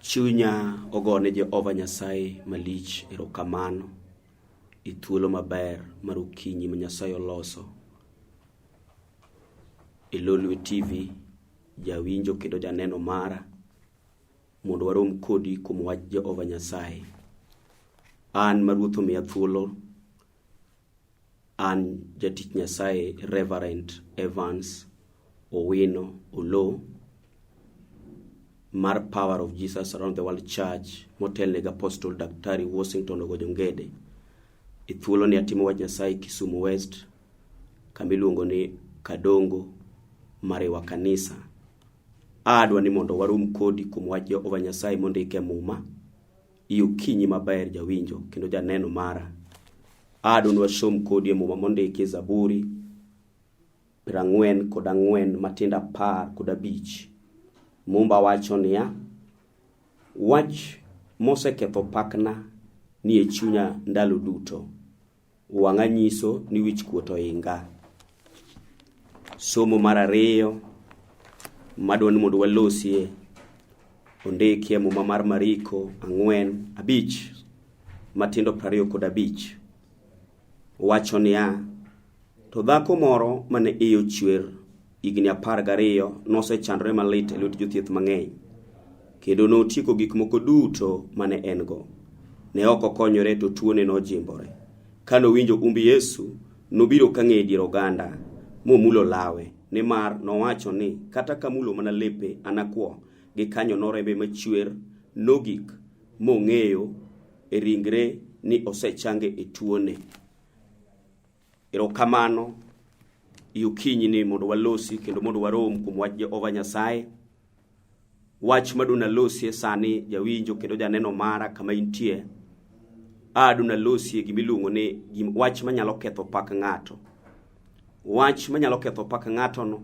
Chunya ogone Jehova Nyasaye malich erokamano thuolo maber mar okinyi ma Nyasaye oloso. Lolwe TV jawinjo kendo janeno mara mondo warom kodi kuom wach Jehova Nyasaye. An maruoth omiya thuolo, an jatich Nyasaye Reverend Evans Owino Oloo mar Power of Jesus Around the World Church motel nega Apostle Daktari Washington Ogojongede. Thuolo ni atimo wach Nyasaye Kisumu West, kamiluongo ni Kadongo Marewa Kanisa. Adwa ni mondo warum kodi kuom wach Jehova Nyasaye mondike muma okinyi maber jawinjo kendo janeno mara. Adwa ni wasom kodi muma mondike Zaburi 44 matinda 15. Mumba wacho niya: wach moseketho pakna ni e chunya ndalo duto, wanga nyiso ni wich kuot oinga. Somo mar 2 madwa ni mondo walosie ondike muma mar Mariko 4:5 matindo 25. Wacho niya: to dhako moro mane iyo chwer igni 12 nosechandore malit e lwet jothieth mang'eny, kendo notieko gik moko duto mane en go. Ne ok okonyore to tuone nojimbore. Kano winjo umbi Yesu nobiro kang'e dier oganda momulo lawe, nimar nowacho ni kata kamulo mana lepe anakwo, gi kanyo norembe machwer nogik mong'eyo e ringre ni osechange e tuone. Erokamano okinyi ni mondo walosi kendo mondo warom kuom wach Jehova Nyasaye. Wach maduna losie sani jawinjo kendo janeno mara kama intie. Aduna losie gimiluongo ni wach manyalo ketho pak ng'ato. Wach manyalo ketho pak ng'ato no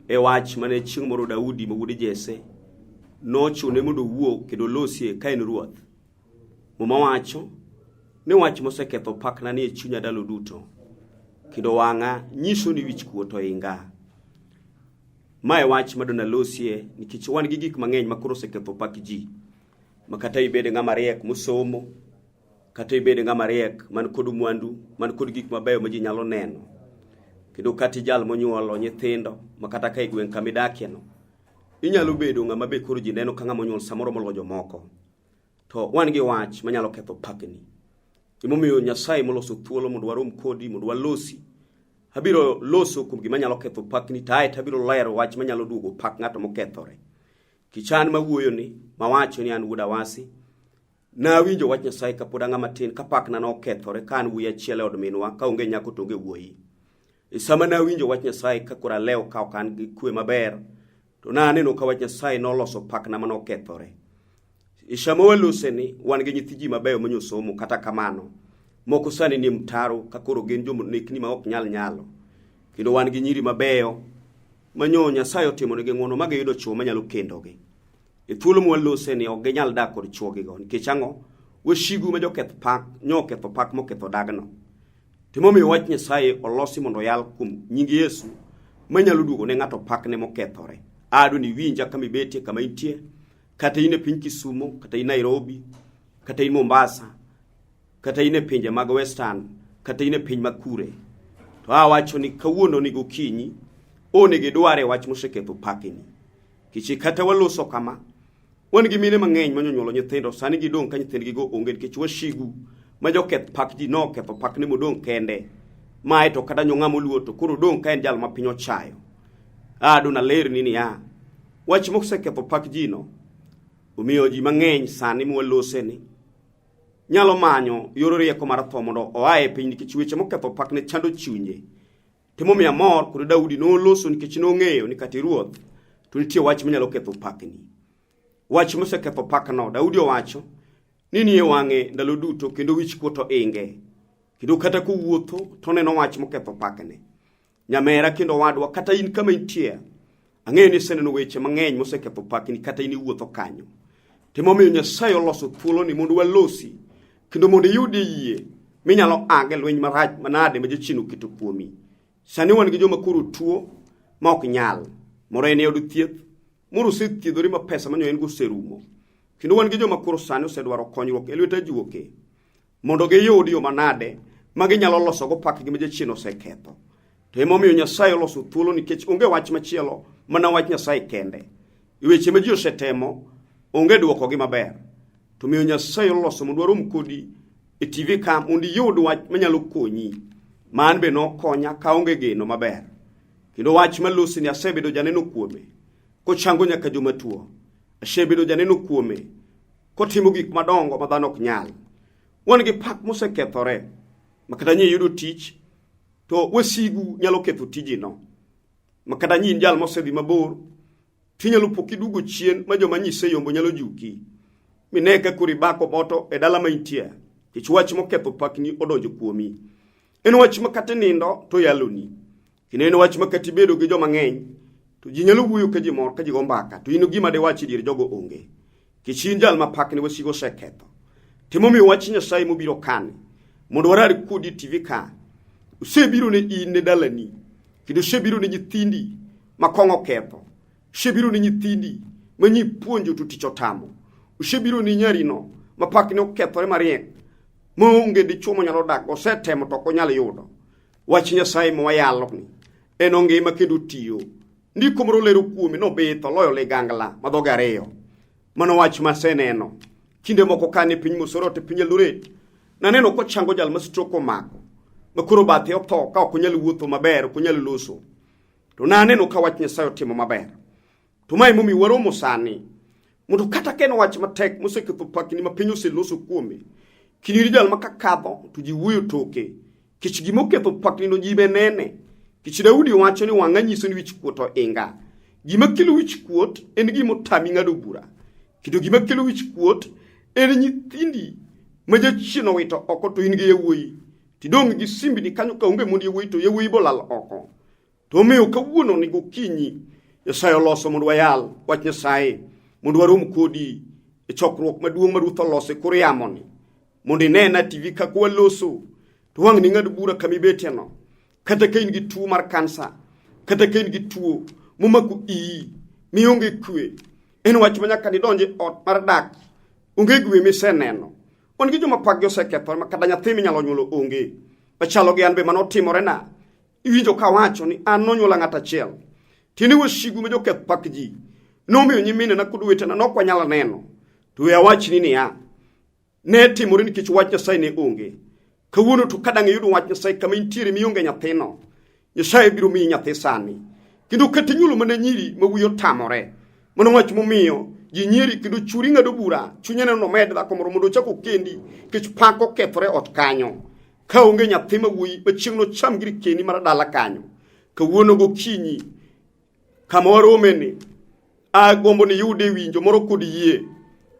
e wach mane chieng' moro Daudi ma wuod Jesse nochune mondo wuo kendo losie ka en ruoth. Muma wacho ni wach moseketho pakna ni e chunya dalo duto, kendo wanga nyiso ni wich kuot oinga. Mae wach madona losie nikech wan gi gik mang'eny makoro oseketho pak ji. Makata ibede ng'ama riek mosomo, kata ibede ng'ama riek man kod mwandu, man kod gik mabeyo ma ji nyalo neno. Kendo kata jal monyuolo nyithindo, makata ka igwen kamidakie no, inyalo bedo ng'ama be koro ji neno ka ng'ama onyuol samoro moloyo jomoko. To wan gi wach manyalo ketho pakni. Imomiyo Nyasaye moloso thuolo mondo warom kodi mondo walosi. Habiro loso kuom gima nyalo ketho pakni, tae tabiro lero wach manyalo duogo pak ng'ato mokethore. Kichan mawuoyo ni mawacho ni an wuoda wasi, na winjo wach Nyasaye kapod ng'ama tin ka pakna no okethore ka an wuoyi achiel e od minwa ka onge nyako to onge wuoyi. Sama na winjo wach Nyasaye ka kora leo ka ok an gi kwe maber, to na aneno ka wach Nyasaye noloso pakna mano okethore. Ishama walose ni wan gi nyithi ji mabeyo manyosomo, kata kamano moko sani ni mtaro ka koro gen jomo nekni ma ok nyalo. Kendo wan gi nyiri mabeyo manyo Nyasaye otimo negi ng'wono ma giyudo chwo manyalo kendogi. E thuolo mwalose ni ok ginyal dak kod chwogi go nikech ang'o? Washigu ma joketh pak nyo ketho pak moketho dagno. Timomiyo wach Nyasaye olosi mondo yal kuom nying Yesu manyalo duogo ne ng'ato pakne mokethore. Ado ni winja kama ibetie kama intie, kata in e piny Kisumu, kata in Nairobi, kata in Mombasa, kata in e pinje mag Western, kata in e piny Makure. To wacho ni kawuono ni gokinyi onege dware wach moseketho pakni. Kichi kata waloso kama, wan gi mine mang'eny manyonyuolo nyithindo sani gidong ka nyithindgi go onge nikech washigu ma joketh pak ji no ketho pakne modong kende. Mae to kata nyong'amo luo to koro dong ka en jal ma piny ochayo. Aduna ler ni ya wach moseketho pak ji no omiyo ji mang'eny sani mwalose ni nyalo manyo yor rieko mar tho mondo oae piny nikech weche moketho pakne chando chunye. Timomiyo amor kod Daudi noloso nikech nong'eyo ni kati ruoth to nitie wach manyalo ketho pakni. Wach moseketho pakno Daudi owacho ni nie wang'e ndalo duto kendo wich kuot oinge. Kendo kata kowuotho to neno wach moketho pakne. Nyamera kendo wadwa kata in kama intie, ang'eyo ni seneno weche mang'eny moseketho pakni kata in iwuotho kanyo. Timomiyo Nyasaye oloso thuolo ni mondo walosi kendo mondo iyudi yie minyalo age lweny marach manade ma jachien oketo kuomi. Sani wan gi joma koro tuo ma ok nyal. Moro en od thieth, moro osethiedhore ma pesa manyo en go serumo. kendo wan gi joma koro sani osedwaro konyruok e lwet ajuoke mondo giyud yo manade ma ginyalo loso go pakgi ma jachien oseketho. To emomiyo Nyasaye oloso thuolo nikech onge wach machielo mana wach Nyasaye kende. Weche ma ji osetemo onge duoko gi maber. To miyo Nyasaye oloso mondo warom kodi e TV ka mondo iyud wach manyalo konyi. Man be nokonya ka onge geno maber. Kendo wach malosi ni asebedo janeno kuome kochango nyaka joma tuo. Asebedo janeno kuome kotimo gik madongo ma dhano ok nyal. Wan gi pak mosekethore makata nyi yudo tich to wasigu nyalo ketho tijino. Makata nyi jal mosedhi mabor tinyalo pokidugo chien ma joma nyise yombo nyalo juki. Mineka kuri bako boto e dala ma intie. Kich wach moketho pakni odonjo kuomi. En wach makata nindo to yaloni. Kine en wach makati bedo gi joma ng'eny to ji nyalo wuoyo ka ji mor ka ji go mbaka to ino gima de wachi dir jogo onge. Kichin jal ma pakni wasigo seketho. Timomi wach Nyasaye mobiro kane mondo warari kodi TV ka. Usebiro ne in ne dalani. Kendo usebiro ne nyithindi makongo ketho. Usebiro ne nyithindi manyi puonjo to tich otamo. Usebiro ne nyarino mapakni okethore mariek. Monge dichuo nyalo dak osetemo to ok onyal yudo. Wach Nyasaye mowayalo ni en ngima kendo tiyo. Ndiko moro lero kuome no betho loyo ligangla madhoga ariyo. Mano wach maseneno. Kinde moko kane piny Mosorote piny Eldoret naneno ko chango jal ma stroke omako. Makoro bathe otho ka ok onyal wuotho maber, ok onyal loso. To naneno ka wach Nyasaye otimo maber. To mai momi waromo sani. Mondo kata ken wach matek moseketho pakni ma piny oseloso kuome. Kiniri jal makakadho to ji wuoyo toke. Kich gimoketho pakni no jibe nene. Kich Daudi wacho ni wanga nyiso ni wich kuot inga. Gima kelo wich kuot en gima tami ngado bura. Kido gima kelo wich kuot en nyithindi ma jachien owito oko to in gi yawuoyi. Tidong gi simbi ni kanyo ka onge mondo yawuoyi to yawuoyi bolal oko. To omiyo kawuono ni gokinyi Nyasaye oloso mondo wayal wach Nyasaye mondo warom kodi e chokruok maduong' ma Ruoth oloso kor yamoni. Mondo inena TV ka kwaloso to wang ni ngad bura kamibetie no. Kata ka in gi tuo mar kansa, kata ka in gi tuo momako iyi mionge kwe. En wach manyaka ni donje ot mar dak onge gwe miseneno. On gi joma pakgi osekethore ma kata nyathi minyalo nyuolo onge. Machalo gi an be manotimore na. Iwinjo ka wacho ni an nonyuola ng'ata achiel. Tieni wasigu ma joketh pakji. Nomiyo nyimine na kod wetena nok wanyalo neno. To ya wachni ni ya. Ne timore nikech wach Nyasaye ne onge. Kawuono to kadang yudo wach Nyasaye kama intiere mionge nyathino. Nyasaye biro miyi nyathi sani. Kendo kata nyuolo mana nyiri ma wiyo tamore. Mano wach momiyo ji nyiri kendo churi ngado bura chunyene no med dhako moro mondo chako kendi kech pako kethore ot kanyo. Ka onge nyathi ma wuoyi ma chieng' no cham giri keni mar dala kanyo. Kawuono gokinyi kama waromeni agombo ni yude winjo moro kod yie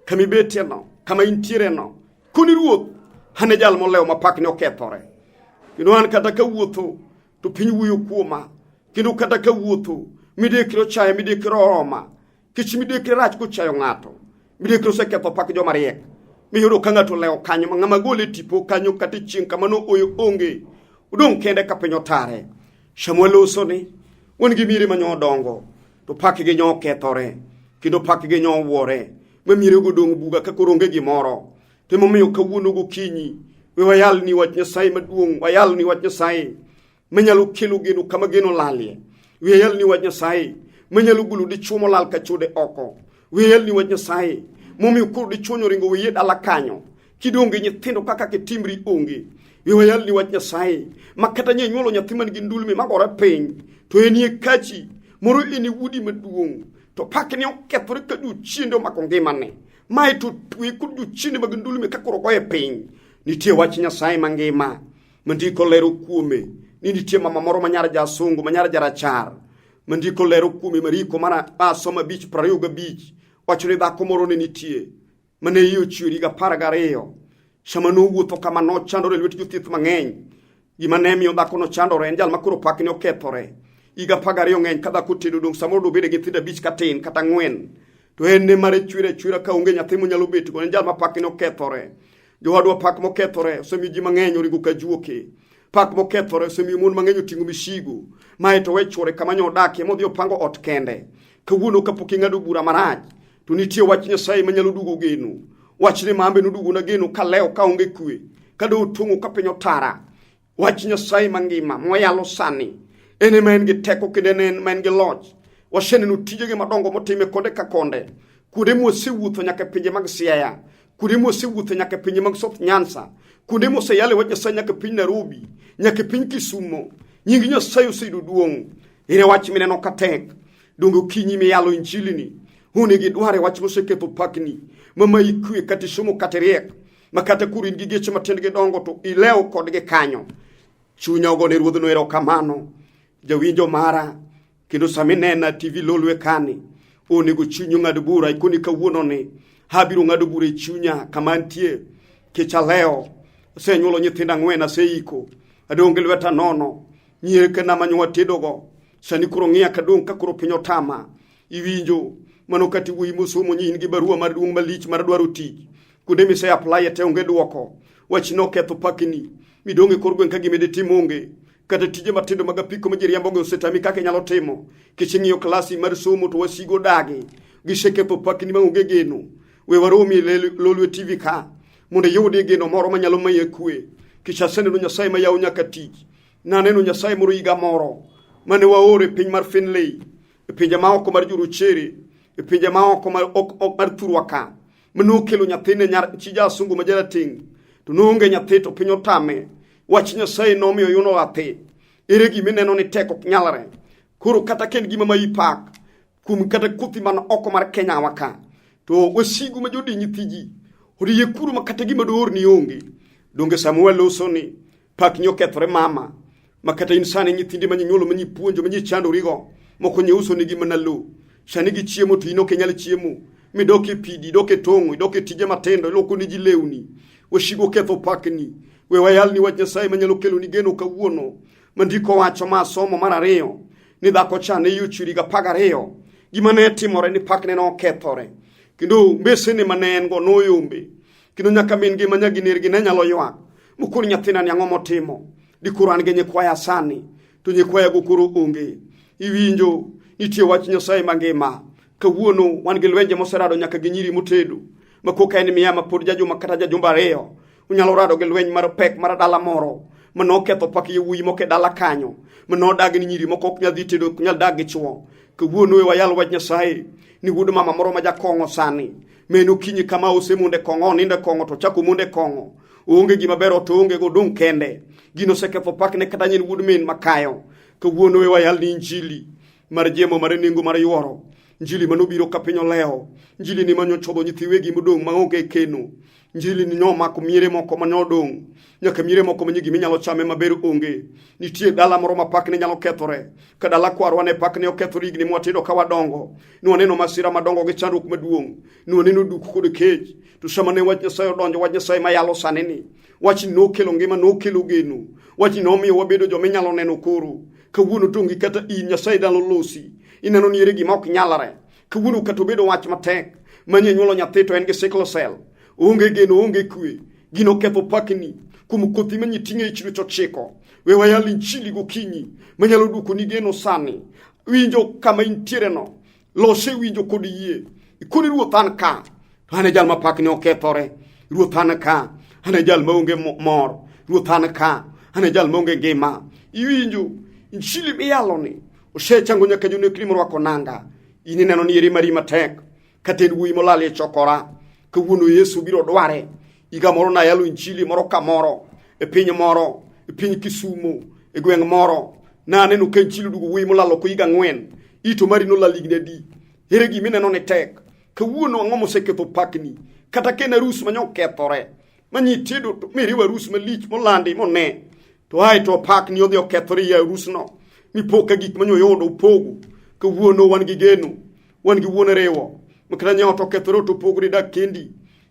kamibetie no kama intiere no koni Ruoth hane jal molewo mapakni okethore. Kendo an kata ka wuotho to piny wuoyo kuoma. Kendo kata ka wuotho midekre chaya midekre oroma. Kich midekre rach ko chayo ng'ato. Midekre oseketho pak joma riek. Miyudo ka ng'ato lewo kanyo ma ng'ama gole tipo kanyo kata chieng' kamano oyo onge. Udong kende ka piny otare. Shamueloso ni wan gi mire manyo dongo. To pakgi nyo kethore. Kendo pakgi nyo wuore. Ma mire godong buga ka koronge gimoro. To momiyo kawuono gokinyi we wayal ni wach Nyasaye maduong', wayal ni wach Nyasaye manyalo kelo geno kama geno lalie. We wayal ni wach Nyasaye manyalo gulu dichuo molal ka chode oko. We wayal ni wach Nyasaye momiyo koro dichuo ringo we dala kanyo kidonge nyithindo kaka kitimri onge. We wayal ni wach Nyasaye makata nye nyuolo nyathi man gi ndulme magore piny to enie kachi moro eni wudi maduong'. To pakni okethore ka du chiendo makongimane. Mai to twe kudu chini magandulme kakoro goye piny. Nitie wach Nyasaye mangima mandiko lero kuome. Nitie mama moro manyara jasungu manyara jarachar mandiko lero kuome mariko mana asoma bich prayuga bich. Wacho ni dhako moro ne nitie mane iyo chiori ga paragareyo. Sama no wuotho kama no chandore lwet juthith mang'eny. Gima ne miyo dhako no chandore en jal makoro pakni okethore. Iga pagareyo ng'eny ka dhako tedo dong samoro do bede gi thida bich katin kata ng'wen. To enne mare chwira ka onge nyathi monyalo bet go en jal mapakni okethore. Jowadwa pak mokethore osemiyo ji mang'eny origo ka juoke. Pak mokethore osemiyo mon mang'eny oting'o mishigo. Mae to we chwore kama nyo odakie modhi opango ot kende. Kawuono kapok ing'ado bura marach to nitie wach Nyasaye manyalo dugo geno. Wachne mambe nudugo na geno ka leo ka onge kwe, ka do tungu ka piny otara. Wach Nyasaye mangima moyalo sani ene men gi teko kendo ene men gi loch. Washene no tijege madongo motime konde ka konde. Kude mosewuotho nyaka pinje mag Siaya, kude mosewuotho nyaka pinje mag South Nyanza, kude moseyale wach Nyasaye nyaka piny Nairobi, nyaka piny Kisumo. Nying Nyasaye oseyudo duong'. Ene wach mineno ka tek. Dongo kinyi miyalo injili ni. Hune gi dware wach moseketho pakni. Mama ikwe kati somo kati riek. Makata kurin gi geche matend gi dongo to ileo kod gi kanyo. Chunya ogone ruodh no erokamano. Jawinjo mara kendo saminena TV Lolwe kani. Onego chunyu ng'ado bura ikoni kawuono ni. Habiro ng'ado bura chunya kamantie. Kecha leo senyuolo nyithinda ng'wen aseiko. Adonge lweta nono. Nyire kana manywa tedogo. Sani kuro ng'iya kadong ka kuro piny otama. Iwinjo mano kati wuoyi mosomo nyin gi barua mar duong' malich mar dwaro tich. Kude mise apply te onge duoko. Wach no ketho pakni. Midonge kor gwen ka gimede timo onge. Kata tije matindo mag apiko ma jiriambo go setami kaka nyalo timo. Kichingiyo klasi mar somo to wasigo dagi. Giseketho pakni ma onge geno. We waromi Lolwe TV ka. Mondo yudi geno moro manyalo maye kwe. Kichasene no Nyasaye ma yawo nyaka tich. Naneno Nyasaye moro higa moro. Mane waore piny mar Finlay. Pinje ma oko mar Juruchere. Pinje ma oko mar Thurwaka. Mano kelo nyathine chija sungu majara ting. To nonge nyathi to piny otame. Wach Nyasaye nomiyo yuno athi. Ere gima ineno ni teko nyalare. Koro kata ken gima ma ipak. Kum kata kuthi man oko mar Kenya waka. To wasigu ma jodi nyithiji. Horiye kuru makata gima door ni onge. Donge Samuel loso ni. Pak nyokethore mama. Makata insani nyithinde manyinyolo manyipuonjo manyichando rigo. Moko nyeuso ni gima nalo. Shani gi chiemo to inoke nyale chiemo. Midoke pidi, doke tongo, doke tije matendo, loko ni jileuni. Washigo ketho pakni. We wayal ni wach Nyasaye manyalo kelo ni geno kawuono. Mandiko wacho ma somo mar ariyo. Ni dhako cha ne yuchuri ga pagareyo. Gima ne timore ni pakne no kethore. Kendo mbese ni manen go no yombe. Kendo nyaka min gi manyagi nergi ne nyalo ywak. Mukuri nyathina ni ang'o motimo. Dikuran ge nyekwaya sani. To nyekwaya go koro onge. Iwinjo nitie wach Nyasaye mangima. Kawuono wan gi lwenje moserado nyaka gi nyiri motedo. Makoka en miyama pod jajuma kata jajumba ariyo. Unyalo rado gi lweny mar pek mar dala moro. Mano ketho pak yewuoyi moke dala kanyo. Mano dag ni nyiri moko ok nyal dhi tedo, ok nyal dag gi chwo. Kawuono wayal wach Nyasaye ni wuod mama moro ma jakongo sani. Meno kinyi kama osemunde kongo ninde kongo to chako munde kongo. Onge gima bero to onge go dong kende. Gino seketho pak ne kata nyen wuod min makayo. Kawuono wayal ni injili mar jemo mar nengo mar yuoro. Njili manobiro ka piny oleo. Njili ni manyo chodo nyithi wegi modong' maonge keno. Njili ni nyoma ko miere moko manodong'. Nyaka miere moko manyigi minyalo chame maber onge. Nitie dala moro ma pakne nyalo kethore. Ka dala kwarwa ne pakne okethore igni mwatido ka wadongo. Nwaneno masira madongo gi chandruok maduong'. Nwaneno duk kod kech. To sama ne wach Nyasaye odonjo, wach Nyasaye mayalo saneni. Wach no kelo ngima, no kelo geno. Wach nomiyo wabedo joma inyalo neno koro. Kawuono tongi kata in Nyasaye dalo losi. Ineno ni ere gima ok nyalare. Kawuono kata bedo wach matek. Manye nyuolo nyathi to en gi sickle cell. Onge geno, onge kwe. Gino ketho pakni. Kumu kothi manyi ting'e ichiro chochiko. We wayal injili gokinyi. Manyalo duko ni geno sani. Winjo kama intiere no. Lose winjo kod yie. Ikoni ruoth an ka. Hane jal ma pakni okethore. Ruoth an ka. Hane jal maonge mor. Ruoth an ka. Hane jal maonge ngima. Iwinjo injili miyalo ni. Osechango nyaka jonekni morwako nanga. Ini neno ni ere mari matek. Katen wuoyi molali e chokora. Kawuono Yesu biro dware. Iga moro na yalo injili moro ka moro. E piny moro. E piny Kisumo. E gweng' moro. Na aneno ka injili dugo wuoyi molalo ko iga 4. Ito mari no laligne di. Ere gima ineno ni tek. Kawuono ang'o moseketho pakni. Kata ken arus manyo kethore. Manyi tedo to miriwa arus malich molandi mone. To hai to pakni odhi okethore ya arus no. Mipoka gik manyo yodo upogo. Kawuono wan gi geno. Wan gi wuone rewo. Makata nyawo to kethore to pogri dak kendi.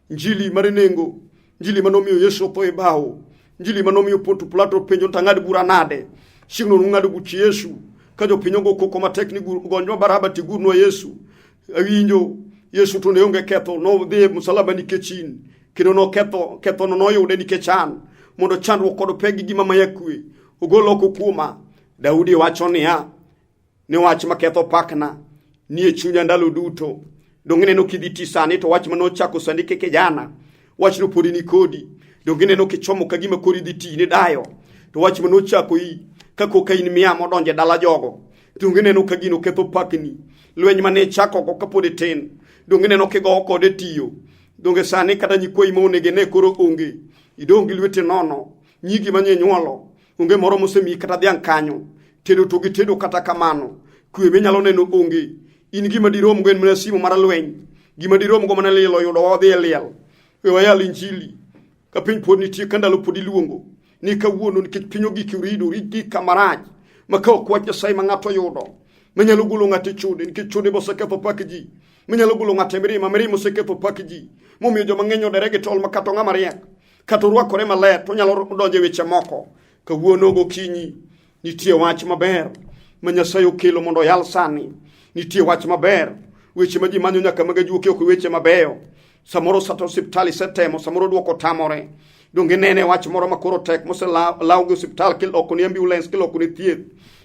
Njili mar nengo. Njili manomiyo Yesu to e bawo. Njili manomiyo Ponto Pilato penjo tang'ad bura nade. Shingno ng'ado buch Yesu. Ka jopiny ogo koko matek ni gonjo Baraba tigurno Yesu. Awinjo Yesu to ne onge ketho no dhi msalaba nikech in. Kendo no ketho no noyude nikech an. Mondo chandruok kod pegi gima mayakwe. Ogolo oko kuoma. Daudi wacho niya. Ni wach maketho pakna. Nie chunya ndalo duto. Donge neno kidhi ti sani to wach mano chako sani ke kijana. Wach no podi ni kodi. Donge neno kichomo kagima kodi dhi ti ni dayo. To wach mano chako yi kako kain miamo donje dala jogo. Donge neno kagino ketho pakni. Lweny mane chako ko kapodi tin. Donge neno kigo kode tiyo. Donge sani kata nyikoi monege ne koro onge. Idongi lwete nono. Nyigi manye nyuolo. Onge moro mosemi kata dhiang kanyo. Tedo to gitedo kata kamano. Kwe menyalo neno onge. In gima dirom gwen mna simu mara lweny. Gima dirom go mana lilo yudo wadhi e liel. Wayal injili. Ka piny pod nitie kandalo pod iluongo. Ni kawuono nikech piny ogik urido rigi kamaraj. Ma ka ok wach Nyasaye ma ng'ato yudo. Manyalo golo ng'ate chode nikech chode moseketho pak ji. Manyalo golo ng'ate mirima oseketho pak ji. Momiyo joma ng'eny odere gi tol ma kato ng'ama riek. Kato rwakore maler to nyalo donje weche moko. Kawuono gokinyi nitie wach maber ma Nyasaye okelo mondo yal sani. Nitie wach maber weche ma ji manyo nyaka mag juoke ok weche mabeyo. Samoro sato hospitali setemo samoro duoko tamore. Donge nene wach moro makoro tek mose law go hospital kel ok ni ambulance kel ok ni thieth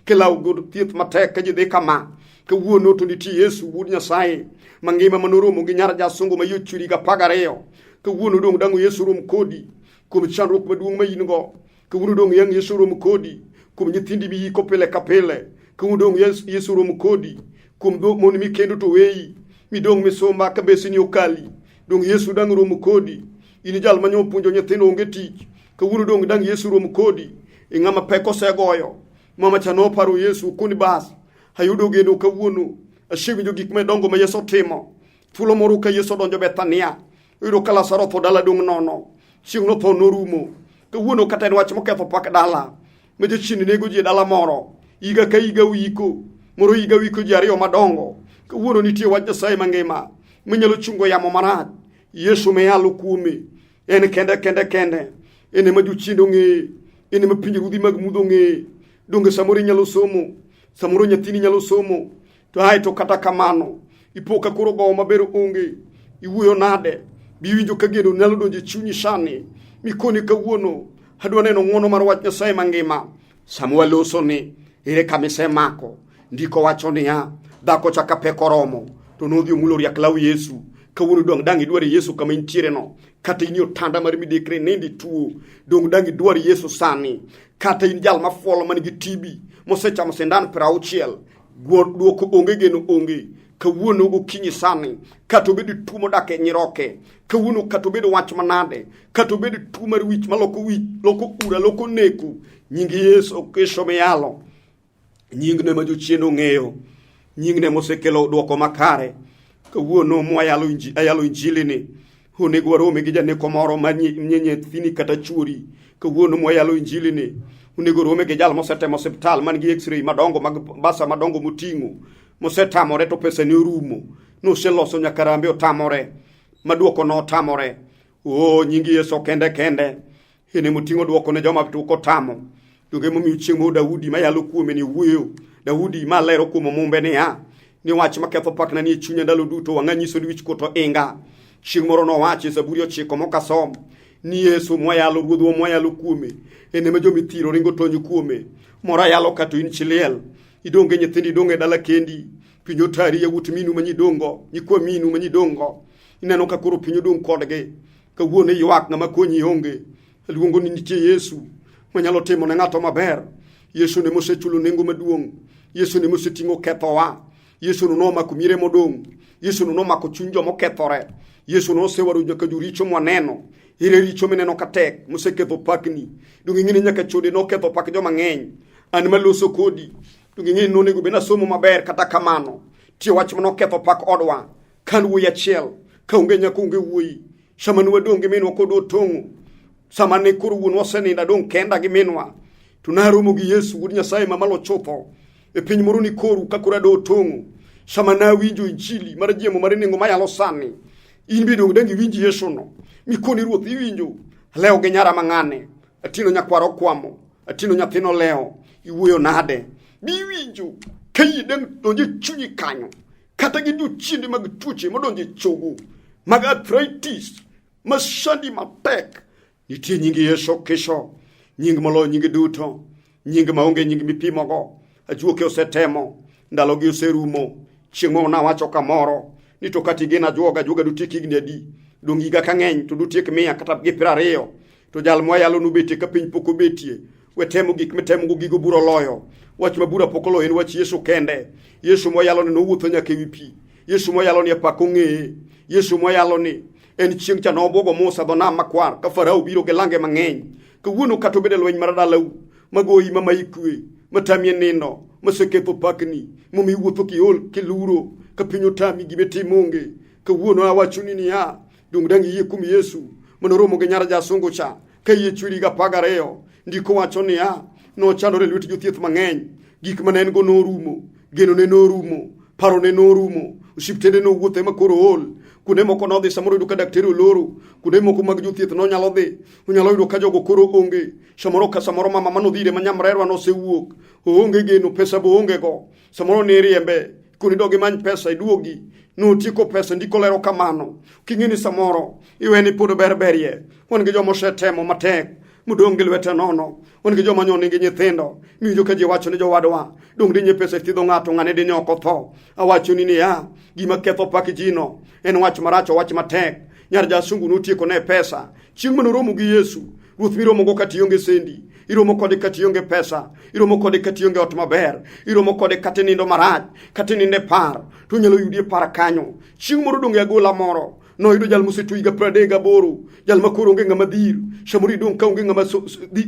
kel law go thieth matek ka ji dhi kama. Kawuono to nitie Yesu wuod Nyasaye mangima manoromo gi nyar jasungu ma yochuri ga pagareyo. Kawuono dong dango Yesu rom kodi kuom chandruok maduong' ma in go. Kawuono dong yang Yesu rom kodi kuom nyithindi bi ko pile ka pile. Kawuono dong Yesu rom kodi kuom mon mi kendo to weyi mi dong misomba ka besini okali. Dong Yesu dang rom kodi ini jal manyo punjo nyithino onge tich. Kawuono dong dang Yesu rom kodi ing'ama peko segoyo mama chano paro Yesu kuni bas hayudo geno kawuono asewinjo gik medongo ma Yesu timo. Thuolo moro ka Yesu donjo Bethania iro kala saro tho dala dong nono chieng' no tho norumo. Kawuono kata en wach moketho pak dala ma jochini nego ji dala moro iga ka iga wiko moro iga wiko ji ariyo madongo. Kawuono nitie wach Nyasaye mangima manyalo chungo yamo marach. Yesu me yalo kuome en kende ene ma jochindo ng'e ene ma pinje rudhi mag mudho ng'e. Donge samoro nyalo somo samoro nyathini nyalo somo to hai to kata kamano ipoka koro go maber onge iwuoyo nade biwinjo ka geno nyalo donje chunyi sani mikoni kawuono adwa neno ng'wono mar wach Nyasaye mangima. Samuel loso ni ere kamise mako ndiko wacho niya dhako chaka peko romo to nodhi omulo riak law Yesu. Kawuono dong dangi dwari Yesu kama intiere no kata ini otanda mar midekre nindi tuo dong dangi dwari Yesu sani kata in jal mafuolo manigi tibi mosechamo sindan 60 duoko onge geno onge. Kawuono gokinyi sani kata obedo tuo modak e nyiroke. Kawuono kata obedo wach manade kata obedo tuo mar wich maloko wich loko ura loko neko nying Yesu kesho meyalo nyingne ma jochiendo ng'eyo nyingne mosekelo duoko makare. Kawuono ayalo injili ni onego warome gi janeko moro manyenye thini kata churi. Kawuono moyalo injili ni onego rome gi jal mosetemo hospital man gi x-ray madongo mag basa madongo moting'o mosetamore to pesa ni orumo noseloso nyaka rambe otamore maduoko no otamore. Nyingi Yesu kende ene moting'o duoko ne joma tuko tamo. Donge momiyo chieng' mo Daudi mayalo kuome ni wuoyo Daudi malero kuom mumbe ni wach maketho pakna ni chunya ndalo duto wang'a nyiso wich koto inga. Chieng' moro no wachi Zaburi 9 mokasom ni Yesu moyalo ruodhwa moyalo kuome ene ma jomithiro ringo tonyo kuome mora yalo kato in chiliel idonge nyithindi donge dala kendi pinyo tari ya wut minu manyidongo nyikwa minu manyidongo ineno ka koro pinyo dong kodge. Kawuono ywak ng'ama konyi onge. Luongo ni nitie Yesu manyalo timo ne ng'ato maber. Yesu ne mosechulo nengo maduong'. Yesu ne moseting'o kethowa. Yesu no mako mire modong'. Yesu no mako chuny joma okethore. Yesu no sewaro nyaka joricho mwaneno ire richo meneno katek moseketho pakni. Donge ng'eni nyaka chode no ketho pak joma ng'eny. An maloso kodi donge ng'eni no nego bena somo maber kata kamano tie wach mano ketho pak odwa kan wuoyi achiel ka onge nyaka onge wuoyi samanu wadonge menwa kod otong'o samane koro wuon waseninda dong kenda gi minwa tunaromo gi Yesu wuod Nyasaye mamalo chutho e piny moro ni koru ka koro ado otong'o samana winjo injili mar jiemo mar nengo mayalo sani in bi dong dangi winji Yesu no mikoni ruoth iwinjo leo gi nyara mang'ane atino nyakwaro kwamo atino nyathino leo iwuoyo nade biwinjo kai deng donje chunyi kanyo kata gi duchinde mag tuoche modonje chogo mag arthritis masandi matek nitie nyingi Yesu kesho nying molo nyingi duto nying maonge nying mipimogo ajuoke osetemo ndalo gi oserumo chieng' mo na wacho kamoro ni to kati gena joga dutiek higni adi dong higa ka ng'eny to dutiek 100 kata gi 20 to jal moyalo nu betie ka piny pok obetie. We temo gik mitemo go gigo buro loyo. Wach mabura pokolo en wach Yesu kende. Yesu moyalo ni nowuotho nyaka ewi pi. Yesu moyalo ni apako ng'eye. Yesu moyalo ni en chieng' cha nobuogo Musa dho nam makwar ka Farao biro gi lange mang'eny. Kawuono kata obed e lweny mar dalau magoyi mama ikwe matamie nindo maseketho pakni momi wuotho kiol kiluro ka piny otami gime timonge. Kawuono awachoni niya dong dang yie kum Yesu monoromo gi nyar jasungu cha ka yie chwiri ga 12 ndiko wacho niya nochandore lwet jothieth mang'eny gik mane en go norumo geno ne norumo paro ne norumo osiptende no wuothe makoro ol kuonde moko nodhi samoro yudo ka daktari oloro kuonde moko mag jothieth nonyalo dhi onyalo yudo ka jogo koro onge samoro ka samoro mama manodhire manyamrerwa nosewuok oonge geno pesa bo onge go samoro ne riembe kuni dogi many pesa iduogi no tiko pesa ndiko lero kamano king'eni samoro iweni pod berberie wan gi jomo setemo matek mudonge lwete nono wan gi joma nyoni gi nyithindo miyo ka ji wacho ne jowadwa dong dinye pesa thidho ng'ato ng'ane di nyoko tho awachoni ni ya gima ketho pak jino en wach maracho wach matek nyar jasungu notieko ne pesa chieng' manoromo gi Yesu ruoth miromo go kationge sendi iromo kode kationge pesa iromo kode kationge ot maber iromo kode katinindo marach katininde par to nyalo yudie par kanyo chieng' moro donge agola moro no yudo jal mosetui ga 38 jal makoro onge ng'ama dhir shamuri dong ka onge ng'ama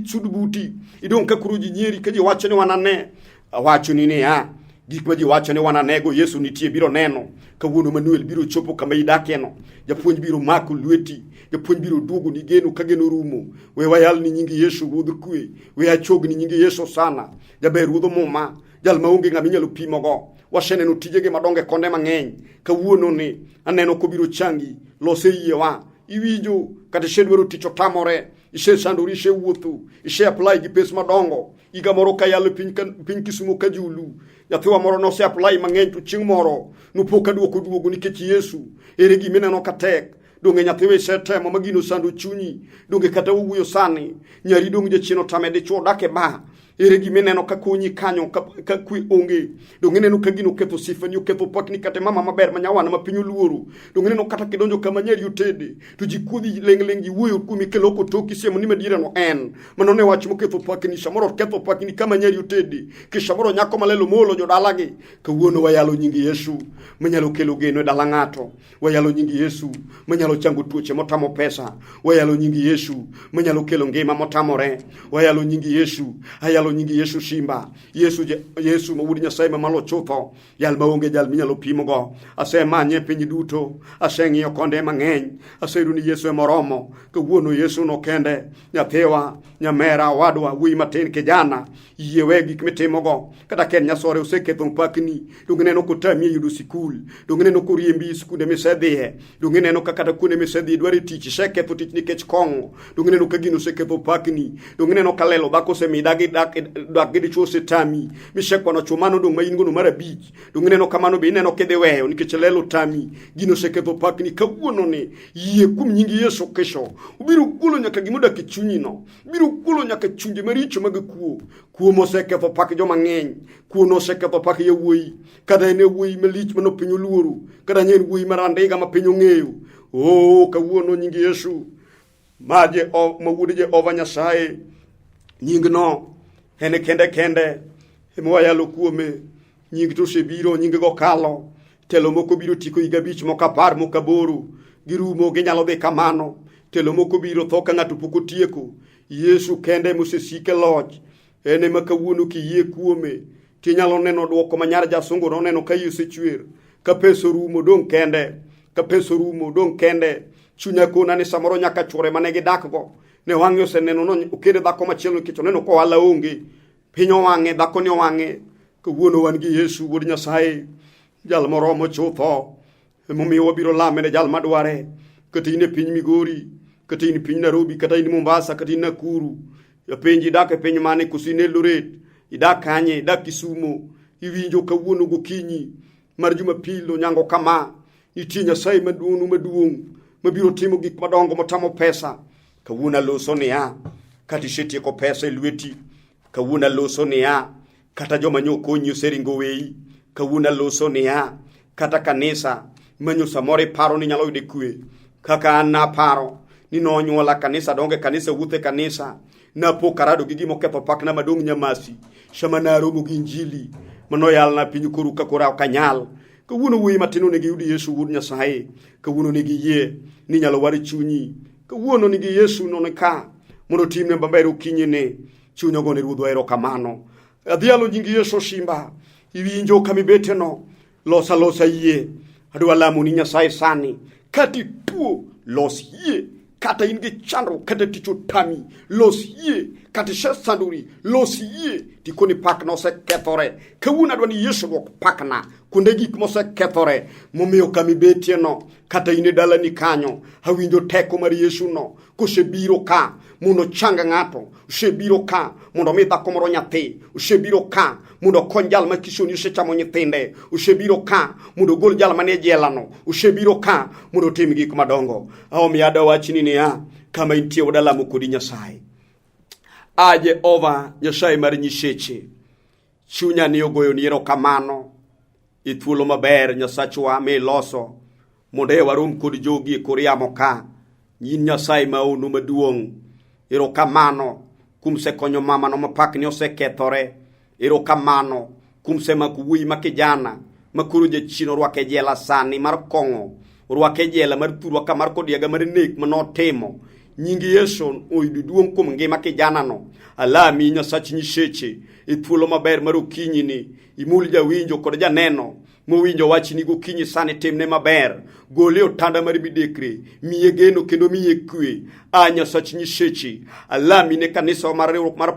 sudubuti idong ka kuro ji nyeri ka ji wacho ni wanane awachoni ni ya gik ma ji wacho ni wananego Yesu nitie biro neno kawuono Manuel biro chopo kama idakie no japuonj biro mako lweti japuonj biro duogo ni geno ka geno rumo we wayal ni nyingi Yesu ruodh kwe we achog ni nyingi Yesu sana jaber ruodho muma jal maonge ng'ama inyalo pimo go waseneno tijege madonge konde mang'eny kawuono ni aneno ko biro changi lose yiewa iwinjo kata shedwaro tich otamore ise sandori ise wuotho ise apply gi pes madongo iga moro ka yalo piny Kisumo ka julu yathiwa moro no se apply mang'eny to chieng' moro nopoka duogo nikech Yesu ere gimineno katek donge nyathiwe setemo magino sando chunyi donge kata owuoyo sani nyari donge jachino tamede chuo dake ba ere gimineno ka konyi kanyo ka kwe onge donge neno ka gino ketho sifani oketho pakni kata mama maber manyawana mapinyo luoro donge neno kata kidonjo kama nyari otede to jikudhi leng ji wuoyo kumi keloko toki siemo ni medire no en manone wach moketho pakni samoro ketho pakni kama nyari otede kishamoro nyako malelo molo jodalagi kawuono wayalo nyingi Yesu manyalo kelo geno e dala ng'ato wayalo nyingi Yesu manyalo chango tuoche motamo pesa wayalo nyingi Yesu manyalo kelo ngima motamore wayalo nyingi Yesu ayalo nyingi Yesu simba Yesu mawudi Nyasaye mamalo chutho yal maonge jal minyalo pimo go asemanye piny duto aseng'iyo konde mang'eny aseyudo ni Yesu emoromo kawuono Yesu no kende nyathiwa nyamera wadwa wuoyi matin kijana yiewe gik mitimo go kata ken nyasore oseketho mpakni donge neno kotami yudo sikul donge neno koriembi skunde misedhiye donge neno kata kuonde misedhi dware tich seketho tich nikech kong'o donge neno ka gino seketho pakni donge neno ka lelo dhako semidagi dak gi dichuo setami misekwano chumano dong ma in gono marabich donge neno kamano be ineno kidhi weyo nikech lelo tami gino seketho pakni kawuono ni yie kum nyingi Yesu kesho ubiro kulo nyaka gimoda kichunyi no biro kulo nyaka chunje maricho mag kuo moseketho pak joma ng'eny kuo no seketho pak yawuoyi kada ene wuoyi malich mano piny oluoro kada nyen wuoyi marandiga ma piny ong'eyo kawuono nyingi Yesu mawuod Jehova Nyasaye nying no ene kende emwayalo kuome nying to sebiro nying go kalo telo moko biro tiko higa 5 moko 10 moko 8 girumo ginyalo dhi kamano telo moko biro tho ka ng'ato pok otieko Yesu kende mosesike loch ene makawuono kiyie kuome tinyalo neno duoko manyar jasungu no neno ka Yesu chwer ka peso rumo dong kende chunya kona ni samoro nyaka chwore mane gidak go ne wang'e oseneno no okede dhako machielo nikech oneno ko wala onge piny owang'e dhako ni owang'e kawuono wan gi Yesu wuod Nyasaye jal moromo chutho emomiyo wabiro lame ne jal madware kata in e piny Migori kata in piny Nairobi kata in Mombasa kata in Nakuru penji idak e piny mane kusine Eldoret idak kanye idak Kisumo iwinjo kawuono gokinyi mar Jumapil nyango kama nitie Nyasaye maduong' mabiro timo gik madongo motamo pesa kawuono loso niya kata isetieko pesa e lweti kawuono loso niya kata joma nyokonyi oseringo weyi kawuono loso niya kata kanisa manyo samore paro ni nyalo yude kwe kaka an naparo ni nonyuola kanisa donge kanisa wuothe kanisa napo karado gi gimo ketho pakna madong nyamasi shama naromo gi injili manoyal na pinyu koru kakora kanyal kawuono wuoyi matino nigi yudi Yesu wuod Nyasaye kawuono nigi yie ni nyalo war chunyi kawuono nigi Yesu nonika mondo timne maber okinyine chunyo gone ruodhwa erokamano adhialo nyingi Yesu shimba iwinjo kamibeteno losa yie adwa lamo ni Nyasaye sani kati tuo los yie kata ingi chandro kata ticho tami los yie kata sanduri los yie tikoni pakna ose kethore kawuna dwani Yesu dwok pakna kunde gik mose kethore momiyo kamibetye no kata ine dala ni kanyo hawinjo teko mar Yesu no kosebiro ka mundo changa ngato usebiro ka mundo mi dhako moro nyathi usebiro ka mundo kony jal ma kisoni usechamo nyithinde usebiro ka mundo gol jal manie jela no usebiro ka mundo tim gik madongo aomi ada wachini ni kama intie wadala kodi Nyasaye aje ova Nyasaye mar nyiseche chunya ni ogoyo ni erokamano ithuolo maber Nyasachwa me loso mondo e warum kod jogi koriamo ka yin Nyasaye maonu maduong erokamano kumse konyo mama no mapakni osekethore erokamano kumse makuwi makijana makuru je chino rwake jela sani mar kongo rwake jela mar turwa kamar kodiaga mar nek manotimo nyingi Yesu oyudu duong kum ngima kijana no alami Nyasach nyiseche ithuolo maber mar okinyi ni imul jawinjo kod janeno mowinjo wachni gokinyi sani timne maber gole otanda mar bidekre miye geno kendo miye kwe Nyasach nyiseche alami ne kanisa mar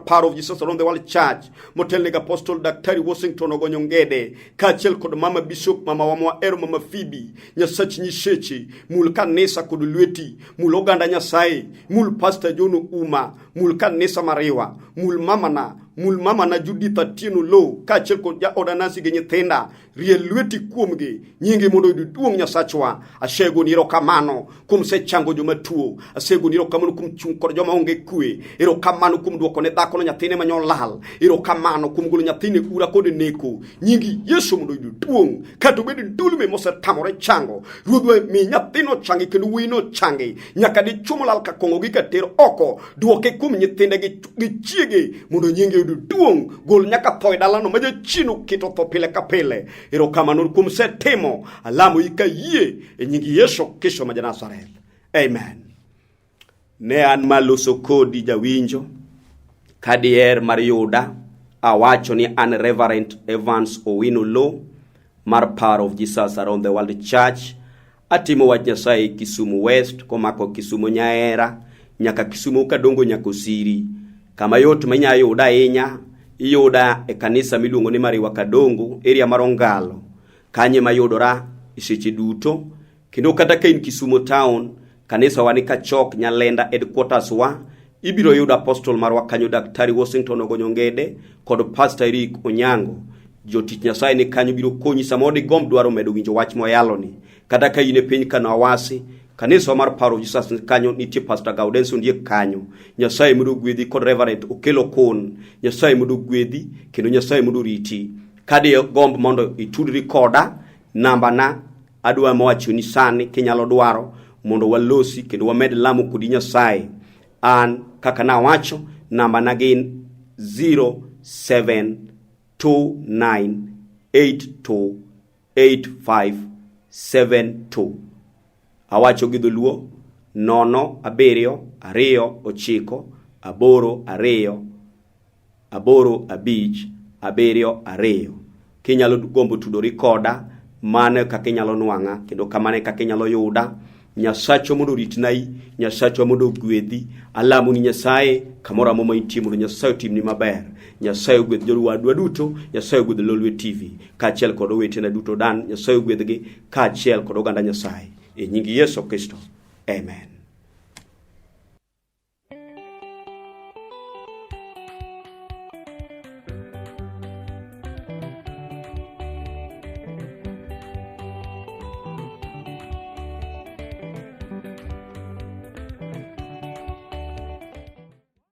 Power of Jesus around the World Church motelne ga Apostle Daktari Washington Ogonyongede kachel kod mama Bishop mama wa ero mama Phoebe Nyasach nyiseche mul kanisa kod lweti mul oganda Nyasaye mul Pastor John Uma mul kanisa mariwa mul mama na Juditha Tieno Oloo kachel kod ja odanasi ge nyithinda riel lweti kuomge nyingi mondo duong Nyasachwa ashego ni erokamano kum sechango joma tuo asego ni erokamano kum chung kod joma onge kwe erokamano kum duoko ne dhako no nyathine manyo lal erokamano kum golo nyathine ura kod neko nyingi Yesu mondo duong kato bedi dulme mose tamore chango ruodwe mi nyathino changi kendo wino changi nyaka di chumo lal ka kongo gi katero oko duoke kum nyithinde gi chiege mondo nyingi duong gol nyaka thoy dalano maja chino kito tho pile ka pile erokamano kum setimo alamo ikayie nyingi Yesu Kristo ma Nazareth. Amen. Ne an maloso kodi jawinjo kadier mar yuda awacho ni an Reverend Evans Owino Oloo mar Power of Jesus around the World Church atimo wach Nyasaye Kisumu West komako Kisumu Nyaera nyaka Kisumu kadongo nyako siri kama yot manya yuda iyuda e kanisa miluongo ni Mariwa Kadongo area marongalo kanye mayudora iseche duto kendo kata kain Kisumu town kanisa wani kachok Nyalenda headquarters wa ibiro yuda apostle marwa kanyo Daktari Washington Ogonyongede kod Pastor Eric Onyango jotich Nyasaye ni kanyo biro konyi samodi gom dwaro medo winjo wach moyalo ni kata ka ine piny kana wasi kanisa mar Power of Jesus kanyo nitie Pastor Gaudenso ndie kanyo Nyasaye mudo gwedhi kod Reverend Okelo Kon Nyasaye mudo gwedhi kendo Nyasaye mudo riti kadi gomb mondo itudri koda namba na adwa mowachoni sani kinyalo dwaro mondo walosi kendo wamed lamo kodi Nyasaye an kaka na wacho namba na gin 0729828572 awacho gi dholuo 07282 kinyalo gombo tudori koda mane kaka inyalo nwanga kendo kamane kaka inyalo yuda Nyasacho mondo ritnai Nyasacho mondo gwedhi alamu ni Nyasaye kamora moma intimo Nyasaye timni maber Nyasaye gwedh joruadwa duto Nyasaye gwedh Lolwe TV kaachiel kod owetena duto dan Nyasaye gwedhgi kaachiel kod oganda Nyasaye e nyingi Yesu Kristo amen.